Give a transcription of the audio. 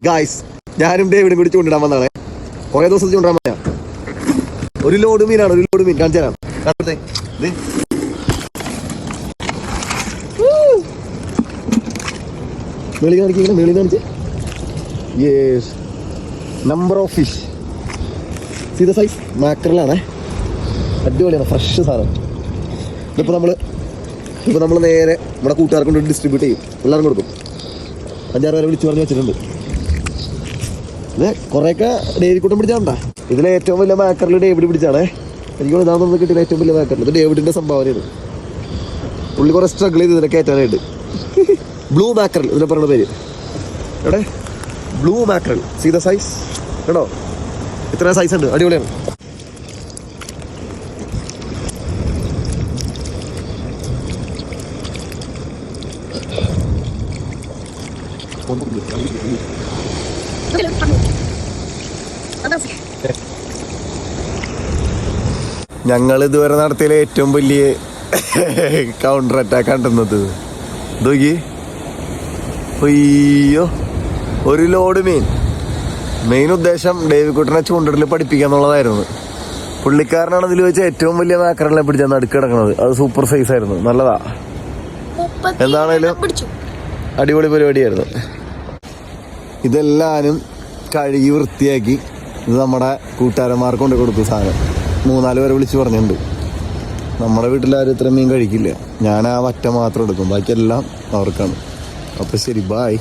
Guys, ഞാനും ഡേവിഡും കൂടി ചൂണ്ടിടാൻ വന്നതാണ്. കുറെ ദിവസം ചൂണ്ടാൻ പറ്റാ. ഒരു ലോഡ് മീനാണ്, ഒരു ലോഡ് മീൻ കാണിച്ചു തരാം. മേളി കാണിക്കുന്ന മേളി കാണിച്ച് നമ്പർ ഓഫ് ഫിഷ്. സീത സൈസ് മാക്കറിലാണേ. അടിപൊളിയാണ്, ഫ്രഷ് സാധനം. ഇതിപ്പോൾ നമ്മൾ നേരെ നമ്മുടെ കൂട്ടുകാർക്ക് കൊണ്ട് ഡിസ്ട്രിബ്യൂട്ട് ചെയ്യും, എല്ലാവരും കൊടുക്കും. 5-6 പേരെ വിളിച്ച് പറഞ്ഞ് വെച്ചിട്ടുണ്ട്. ഇത് കുറേയൊക്കെ ഡേവിഡ്കുട്ടൻ പിടിച്ചാണ്ടാ. ഇതിലെ ഏറ്റവും വലിയ മാക്കറിൽ ഡേവിഡ് പിടിച്ചാണേ. എനിക്ക് ഇതാണെന്ന് കിട്ടിയ ഏറ്റവും വലിയ മാക്കറിൽ ഇത് ഡേവിഡിൻ്റെ സംഭാവനയാണ്. പുള്ളി കുറേ സ്ട്രഗിൾ ചെയ്ത് ഇതിനെ കയറ്റാനായിട്ട്. ബ്ലൂ മാക്കറിൽ ഇതിനെ പറയുന്ന പേര്. എവിടെ ബ്ലൂ മാക്കറിൽ സീത സൈസ് കേട്ടോ. ഇത്ര സൈസ് ഉണ്ട്, അടിപൊളിയാണ്. ഞങ്ങൾ ഇതുവരെ നടത്തിയ ഏറ്റവും വലിയ കൗണ്ടർ അറ്റാക്ക് കണ്ടുന്നത് നോക്കി. അയ്യോ, ഒരു ലോഡ് മീൻ. മെയിൻ ഉദ്ദേശം ഡേവിഡ്കുട്ടനെ ചൂണ്ടലിൽ പഠിപ്പിക്കുക എന്നുള്ളതായിരുന്നു. പുള്ളിക്കാരനാണ് ഇതിൽ വെച്ച് ഏറ്റവും വലിയ മാക്കറിനെ പിടിച്ചാൽ നടുക്ക് കിടക്കുന്നത്. അത് സൂപ്പർ സൈസ് ആയിരുന്നു, നല്ലതാ. എന്താണേലും അടിപൊളി പരിപാടിയായിരുന്നു. ഇതെല്ലാവരും കഴുകി വൃത്തിയാക്കി ഇത് നമ്മുടെ കൂട്ടുകാരന്മാർക്ക് കൊണ്ട് കൊടുത്തു. സാധനം 3-4 പേരെ വിളിച്ച് പറഞ്ഞിട്ടുണ്ട്. നമ്മുടെ വീട്ടിലാരും ഇത്ര മീൻ കഴിക്കില്ല. ഞാൻ ആ വറ്റ മാത്രം എടുക്കും, ബാക്കിയെല്ലാം അവർക്കാണ്. അപ്പോൾ ശരി, ബായ്.